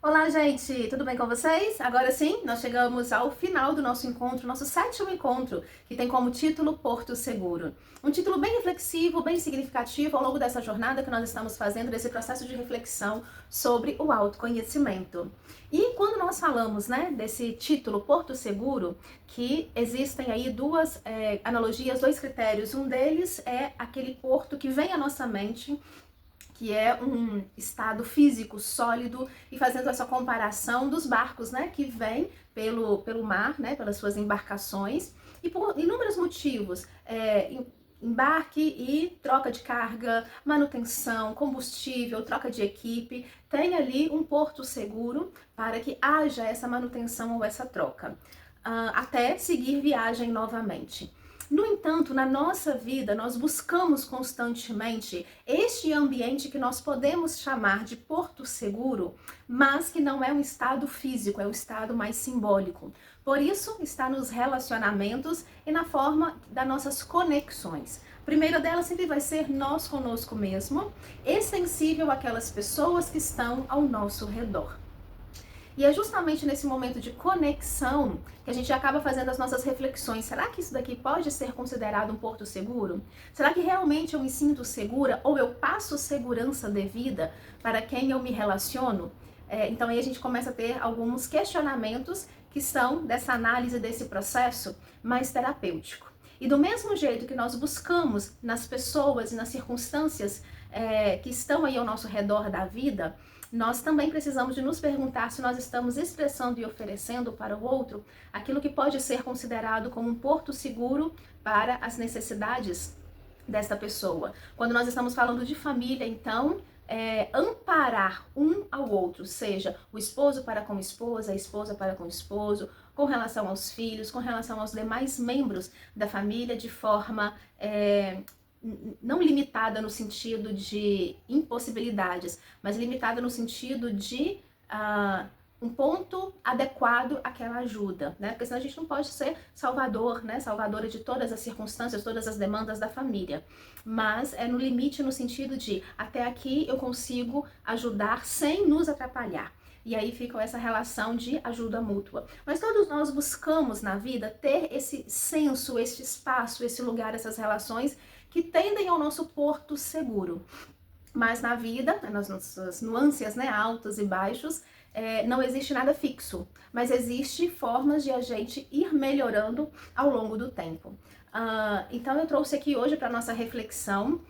Olá, gente! Tudo bem com vocês? Agora sim, nós chegamos ao final do nosso encontro, nosso sétimo encontro, que tem como título Porto Seguro. Um título bem reflexivo, bem significativo ao longo dessa jornada que nós estamos fazendo, desse processo de reflexão sobre o autoconhecimento. E quando nós falamos, desse título Porto Seguro, que existem aí duas analogias, dois critérios. Um deles é aquele porto que vem à nossa mente, que é um estado físico sólido, e fazendo essa comparação dos barcos, que vêm pelo mar, pelas suas embarcações, e por inúmeros motivos, embarque e troca de carga, manutenção, combustível, troca de equipe, tem ali um porto seguro para que haja essa manutenção ou essa troca, até seguir viagem novamente. No entanto, na nossa vida, nós buscamos constantemente este ambiente que nós podemos chamar de porto seguro, mas que não é um estado físico, é um estado mais simbólico. Por isso, está nos relacionamentos e na forma das nossas conexões. A primeira delas sempre vai ser nós conosco mesmo, extensível àquelas pessoas que estão ao nosso redor. E é justamente nesse momento de conexão que a gente acaba fazendo as nossas reflexões. Será que isso daqui pode ser considerado um porto seguro? Será que realmente eu me sinto segura ou eu passo segurança devida para quem eu me relaciono? Então aí a gente começa a ter alguns questionamentos que são dessa análise desse processo mais terapêutico. E do mesmo jeito que nós buscamos nas pessoas e nas circunstâncias que estão aí ao nosso redor da vida, nós também precisamos de nos perguntar se nós estamos expressando e oferecendo para o outro aquilo que pode ser considerado como um porto seguro para as necessidades desta pessoa. Quando nós estamos falando de família, então, amparar um ao outro, seja o esposo para com a esposa para com o esposo, com relação aos filhos, com relação aos demais membros da família, de forma não limitada no sentido de impossibilidades, mas limitada no sentido de um ponto adequado àquela ajuda, Porque senão a gente não pode ser salvador, salvadora de todas as circunstâncias, todas as demandas da família. Mas é no limite no sentido de até aqui eu consigo ajudar sem nos atrapalhar. E aí fica essa relação de ajuda mútua. Mas todos nós buscamos na vida ter esse senso, esse espaço, esse lugar, essas relações que tendem ao nosso porto seguro. Mas na vida, nas nossas nuances, altos e baixos, não existe nada fixo, mas existe formas de a gente ir melhorando ao longo do tempo. Então eu trouxe aqui hoje para nossa reflexão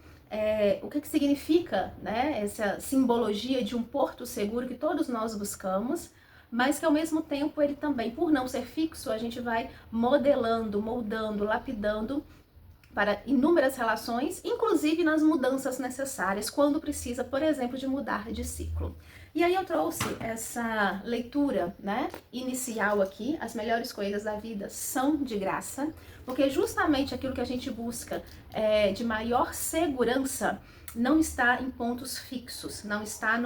o que significa, essa simbologia de um porto seguro que todos nós buscamos, mas que ao mesmo tempo ele também, por não ser fixo, a gente vai modelando, moldando, lapidando para inúmeras relações, inclusive nas mudanças necessárias, quando precisa, por exemplo, de mudar de ciclo. E aí eu trouxe essa leitura, inicial aqui, as melhores coisas da vida são de graça, porque justamente aquilo que a gente busca de maior segurança não está em pontos fixos, não está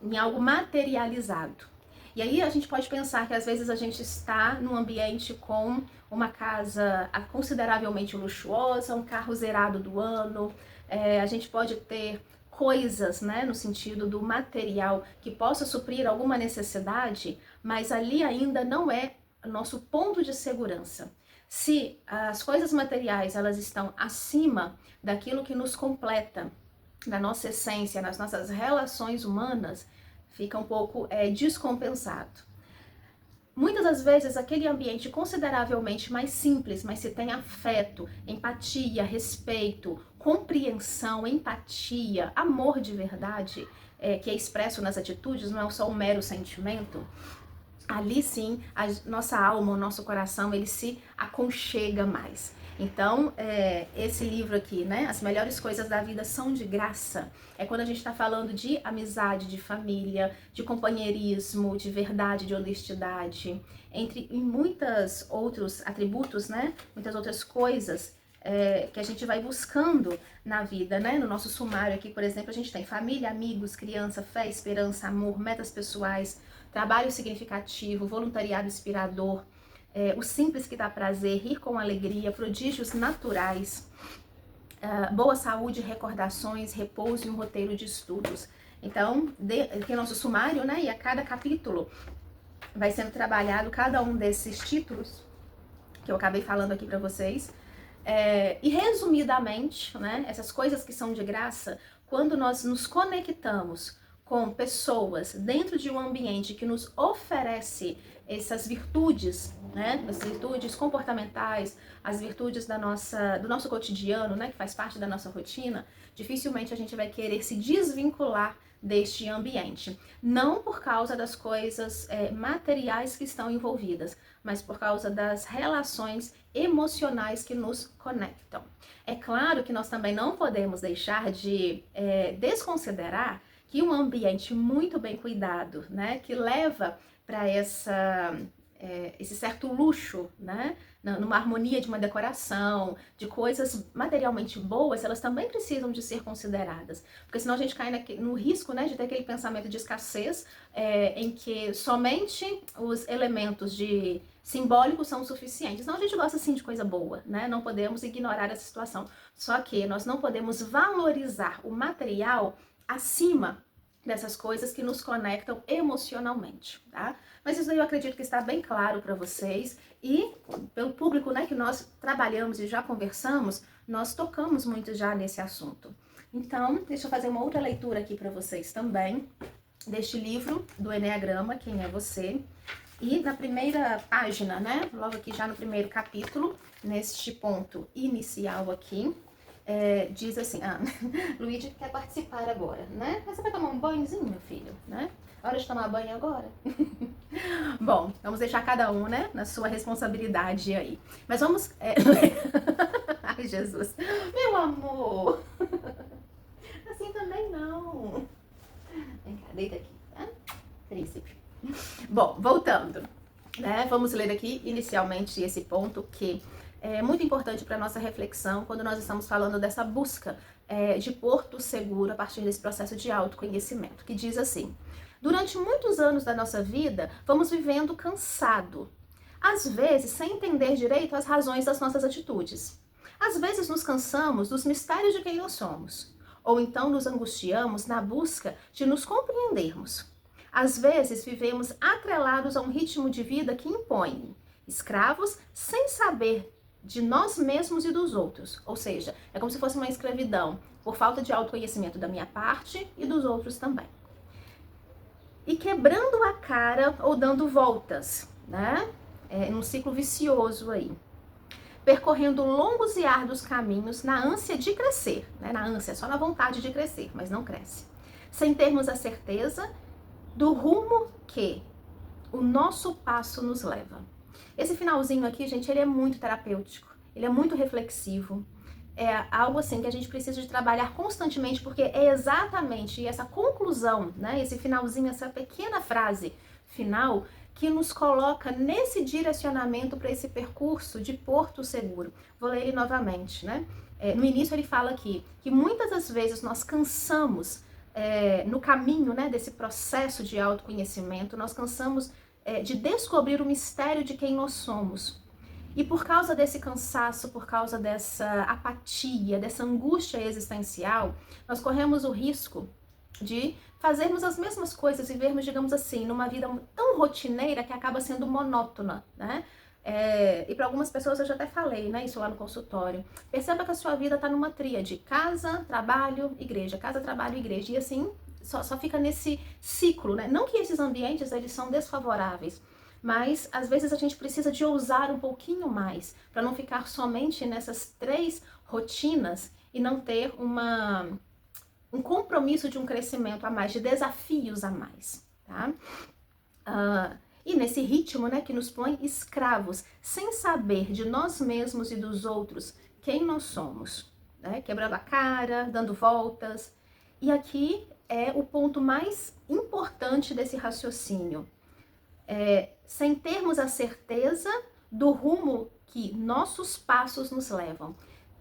em algo materializado. E aí a gente pode pensar que às vezes a gente está num ambiente com uma casa consideravelmente luxuosa, um carro zerado do ano, a gente pode ter coisas, no sentido do material que possa suprir alguma necessidade, mas ali ainda não é nosso ponto de segurança. Se as coisas materiais elas estão acima daquilo que nos completa, da nossa essência, nas nossas relações humanas, fica um pouco descompensado. Muitas das vezes aquele ambiente consideravelmente mais simples, mas se tem afeto, empatia, respeito, compreensão, empatia, amor de verdade, que é expresso nas atitudes, não é só um mero sentimento, ali sim a nossa alma, o nosso coração, ele se aconchega mais. Então, esse livro aqui, As Melhores Coisas da Vida São de Graça, é quando a gente está falando de amizade, de família, de companheirismo, de verdade, de honestidade, entre muitos outros atributos, Muitas outras coisas que a gente vai buscando na vida, No nosso sumário aqui, por exemplo, a gente tem família, amigos, criança, fé, esperança, amor, metas pessoais, trabalho significativo, voluntariado inspirador, o simples que dá prazer, rir com alegria, prodígios naturais, boa saúde, recordações, repouso e um roteiro de estudos. Então, aqui é nosso sumário, né? E a cada capítulo vai sendo trabalhado cada um desses títulos que eu acabei falando aqui para vocês. E resumidamente, né, essas coisas que são de graça, quando nós nos conectamos com pessoas dentro de um ambiente que nos oferece essas virtudes, né, as virtudes comportamentais, as virtudes do nosso cotidiano, né, que faz parte da nossa rotina, dificilmente a gente vai querer se desvincular deste ambiente. Não por causa das coisas materiais que estão envolvidas, mas por causa das relações emocionais que nos conectam. É claro que nós também não podemos deixar de desconsiderar que um ambiente muito bem cuidado, né, que leva para esse certo luxo, né, numa harmonia de uma decoração, de coisas materialmente boas, elas também precisam de ser consideradas. Porque senão a gente cai no risco, né, de ter aquele pensamento de escassez, em que somente os elementos simbólicos são suficientes. Não, a gente gosta sim de coisa boa, né? Não podemos ignorar essa situação. Só que nós não podemos valorizar o material acima dessas coisas que nos conectam emocionalmente, tá? Mas isso aí eu acredito que está bem claro para vocês e pelo público, né, que nós trabalhamos e já conversamos, nós tocamos muito já nesse assunto. Então, deixa eu fazer uma outra leitura aqui para vocês também, deste livro do Eneagrama, Quem é Você? E na primeira página, né, logo aqui já no primeiro capítulo, neste ponto inicial aqui, diz assim, Luigi quer participar agora, né? Mas você vai tomar um banhozinho, meu filho, né? Hora de tomar banho agora? Bom, vamos deixar cada um, né, na sua responsabilidade aí. Mas vamos... Ai, Jesus. Meu amor. Assim também não. Vem cá, deita aqui, tá? Príncipe. Bom, voltando, né? Vamos ler aqui inicialmente esse ponto que é muito importante para a nossa reflexão quando nós estamos falando dessa busca de porto seguro a partir desse processo de autoconhecimento, que diz assim: durante muitos anos da nossa vida, vamos vivendo cansado, às vezes sem entender direito as razões das nossas atitudes. Às vezes nos cansamos dos mistérios de quem nós somos, ou então nos angustiamos na busca de nos compreendermos. Às vezes vivemos atrelados a um ritmo de vida que impõe, escravos sem saber de nós mesmos e dos outros. Ou seja, é como se fosse uma escravidão por falta de autoconhecimento da minha parte e dos outros também. E quebrando a cara ou dando voltas, né? Num ciclo vicioso aí. Percorrendo longos e árduos caminhos na ânsia de crescer, né? Na ânsia, só na vontade de crescer, mas não cresce. Sem termos a certeza do rumo que o nosso passo nos leva. Esse finalzinho aqui, gente, ele é muito terapêutico, ele é muito reflexivo, é algo assim que a gente precisa de trabalhar constantemente, porque é exatamente essa conclusão, né, esse finalzinho, essa pequena frase final, que nos coloca nesse direcionamento para esse percurso de porto seguro. Vou ler ele novamente, né? No início ele fala aqui que muitas das vezes nós cansamos no caminho, né, desse processo de autoconhecimento, nós cansamos de descobrir o mistério de quem nós somos. E por causa desse cansaço, por causa dessa apatia, dessa angústia existencial, nós corremos o risco de fazermos as mesmas coisas, vivermos, digamos assim, numa vida tão rotineira que acaba sendo monótona, né? E para algumas pessoas eu já até falei, né, isso lá no consultório. Perceba que a sua vida está numa tríade: casa, trabalho, igreja, casa, trabalho, igreja. E assim, só fica nesse ciclo, né? Não que esses ambientes eles são desfavoráveis, mas às vezes a gente precisa de ousar um pouquinho mais para não ficar somente nessas 3 rotinas e não ter um compromisso de um crescimento a mais, de desafios a mais, tá? E nesse ritmo, né, que nos põe escravos, sem saber de nós mesmos e dos outros quem nós somos, né? Quebrando a cara, dando voltas. E aqui é o ponto mais importante desse raciocínio. Sem termos a certeza do rumo que nossos passos nos levam.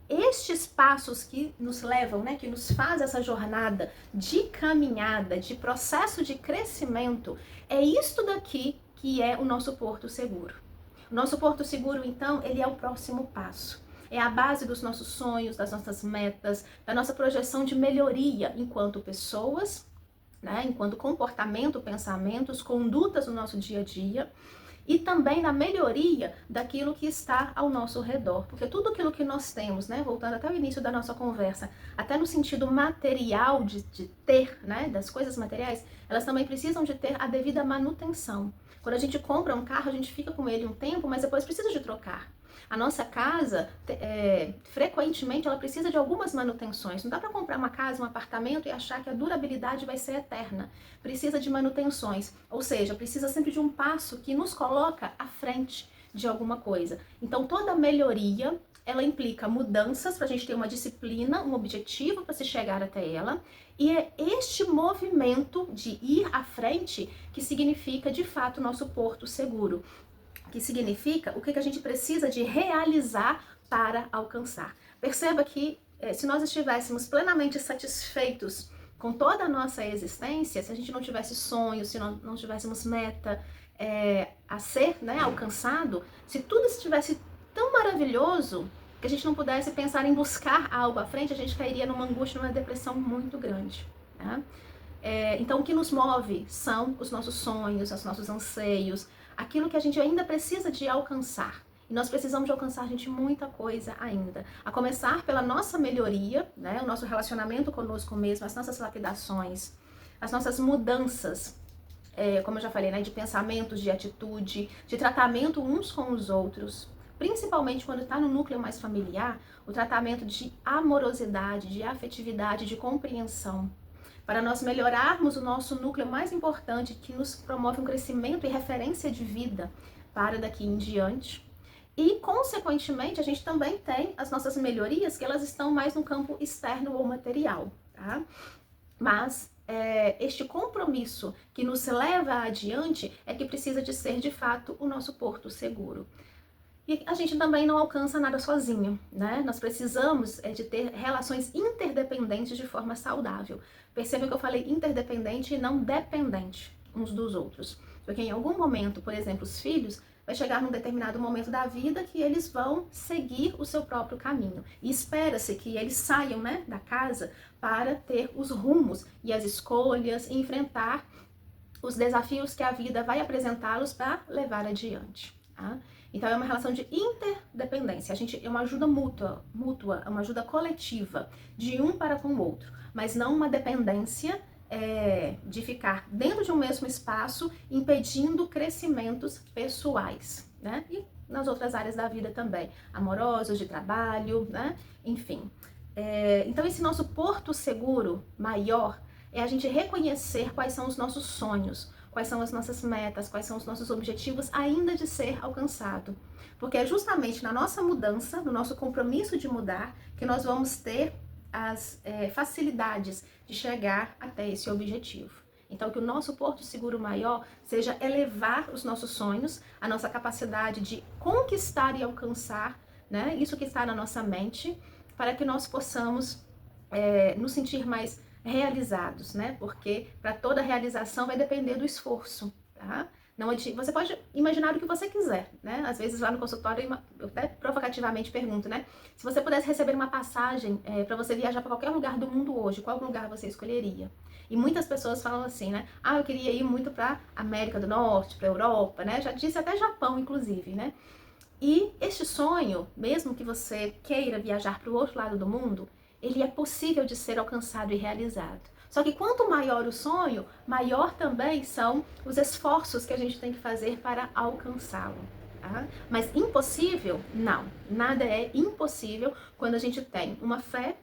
Estes passos que nos levam, né, que nos faz essa jornada de caminhada, de processo de crescimento, é isto daqui que é o nosso porto seguro. O nosso porto seguro, então, ele é o próximo passo. É a base dos nossos sonhos, das nossas metas, da nossa projeção de melhoria enquanto pessoas né? Enquanto comportamento, pensamentos, condutas no nosso dia a dia, e também na melhoria daquilo que está ao nosso redor. Porque tudo aquilo que nós temos, né, voltando até o início da nossa conversa, até no sentido material de ter, né, das coisas materiais, elas também precisam de ter a devida manutenção. Quando a gente compra um carro, a gente fica com ele um tempo, mas depois precisa de trocar. A nossa casa, frequentemente, ela precisa de algumas manutenções. Não dá para comprar uma casa, um apartamento e achar que a durabilidade vai ser eterna. Precisa de manutenções, ou seja, precisa sempre de um passo que nos coloca à frente de alguma coisa. Então, toda melhoria, ela implica mudanças para a gente ter uma disciplina, um objetivo para se chegar até ela. E é este movimento de ir à frente que significa, de fato, nosso porto seguro. Que significa o que a gente precisa de realizar para alcançar. Perceba que se nós estivéssemos plenamente satisfeitos com toda a nossa existência, se a gente não tivesse sonhos, se não tivéssemos meta a ser, né, alcançado, se tudo estivesse tão maravilhoso que a gente não pudesse pensar em buscar algo à frente, a gente cairia numa angústia, numa depressão muito grande, né? Então, o que nos move são os nossos sonhos, os nossos anseios, aquilo que a gente ainda precisa de alcançar. E nós precisamos de alcançar, gente, muita coisa ainda. A começar pela nossa melhoria, né? O nosso relacionamento conosco mesmo, as nossas lapidações, as nossas mudanças, como eu já falei, né? De pensamentos, de atitude, de tratamento uns com os outros. Principalmente quando está no núcleo mais familiar, o tratamento de amorosidade, de afetividade, de compreensão. Para nós melhorarmos o nosso núcleo mais importante, que nos promove um crescimento e referência de vida para daqui em diante. E, consequentemente, a gente também tem as nossas melhorias, que elas estão mais no campo externo ou material, tá? Mas este compromisso que nos leva adiante é que precisa de ser, de fato, o nosso porto seguro. E a gente também não alcança nada sozinho, né? Nós precisamos de ter relações interdependentes de forma saudável. Perceba que eu falei interdependente e não dependente uns dos outros. Porque em algum momento, por exemplo, os filhos, vai chegar num determinado momento da vida que eles vão seguir o seu próprio caminho. E espera-se que eles saiam, né, da casa para ter os rumos e as escolhas e enfrentar os desafios que a vida vai apresentá-los para levar adiante, tá? Então é uma relação de interdependência, é uma ajuda mútua, é uma ajuda coletiva, de um para com o outro, mas não uma dependência de ficar dentro de um mesmo espaço, impedindo crescimentos pessoais, né? E nas outras áreas da vida também, amorosos, de trabalho, né? Enfim. Então esse nosso porto seguro maior é a gente reconhecer quais são os nossos sonhos, quais são as nossas metas, quais são os nossos objetivos ainda de ser alcançado. Porque é justamente na nossa mudança, no nosso compromisso de mudar, que nós vamos ter as facilidades de chegar até esse objetivo. Então, que o nosso porto seguro maior seja elevar os nossos sonhos, a nossa capacidade de conquistar e alcançar, né, isso que está na nossa mente, para que nós possamos nos sentir mais realizados, né? Porque para toda realização vai depender do esforço, tá? Não, você pode imaginar o que você quiser, né? Às vezes lá no consultório eu até provocativamente pergunto, né? Se você pudesse receber uma passagem para você viajar para qualquer lugar do mundo hoje, qual lugar você escolheria? E muitas pessoas falam assim, né? Ah, eu queria ir muito para América do Norte, para Europa, né? Já disse até Japão, inclusive, né? E este sonho, mesmo que você queira viajar para o outro lado do mundo, ele é possível de ser alcançado e realizado. Só que quanto maior o sonho, maior também são os esforços que a gente tem que fazer para alcançá-lo. Tá? Mas impossível? Não. Nada é impossível quando a gente tem uma fé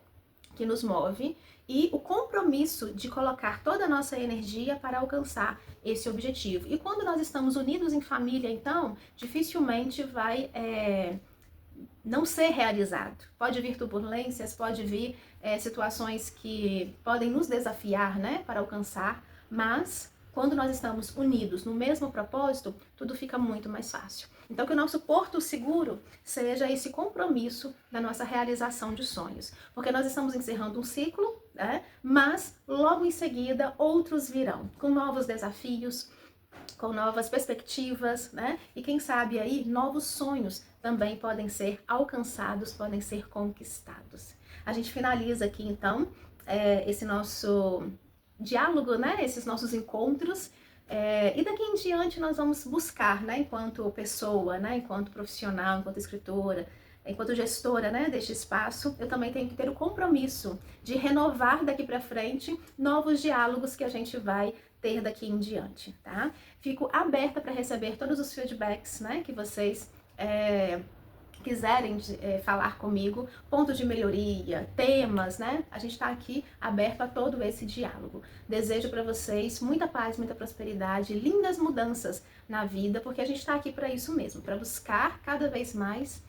que nos move e o compromisso de colocar toda a nossa energia para alcançar esse objetivo. E quando nós estamos unidos em família, então, dificilmente vai não ser realizado. Pode vir turbulências, pode vir situações que podem nos desafiar, né, para alcançar, mas quando nós estamos unidos no mesmo propósito, tudo fica muito mais fácil. Então, que o nosso porto seguro seja esse compromisso da nossa realização de sonhos. Porque nós estamos encerrando um ciclo, né, mas logo em seguida outros virão, com novos desafios, com novas perspectivas, né? E quem sabe aí novos sonhos também podem ser alcançados, podem ser conquistados. A gente finaliza aqui então esse nosso diálogo, né? Esses nossos encontros. E daqui em diante nós vamos buscar, né, enquanto pessoa, né, enquanto profissional, enquanto escritora, enquanto gestora, né, deste espaço, eu também tenho que ter o compromisso de renovar daqui para frente novos diálogos que a gente vai ter daqui em diante, tá? Fico aberta para receber todos os feedbacks, né, que vocês quiserem falar comigo, pontos de melhoria, temas, né? A gente está aqui aberto a todo esse diálogo. Desejo para vocês muita paz, muita prosperidade, lindas mudanças na vida, porque a gente está aqui para isso mesmo, para buscar cada vez mais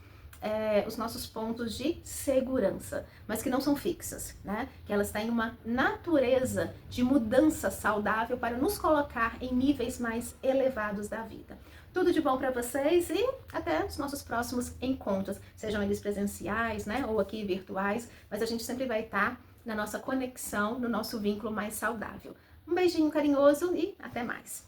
os nossos pontos de segurança, mas que não são fixas, né? Que elas têm uma natureza de mudança saudável para nos colocar em níveis mais elevados da vida. Tudo de bom para vocês e até os nossos próximos encontros, sejam eles presenciais, né, ou aqui virtuais, mas a gente sempre vai estar na nossa conexão, no nosso vínculo mais saudável. Um beijinho carinhoso e até mais!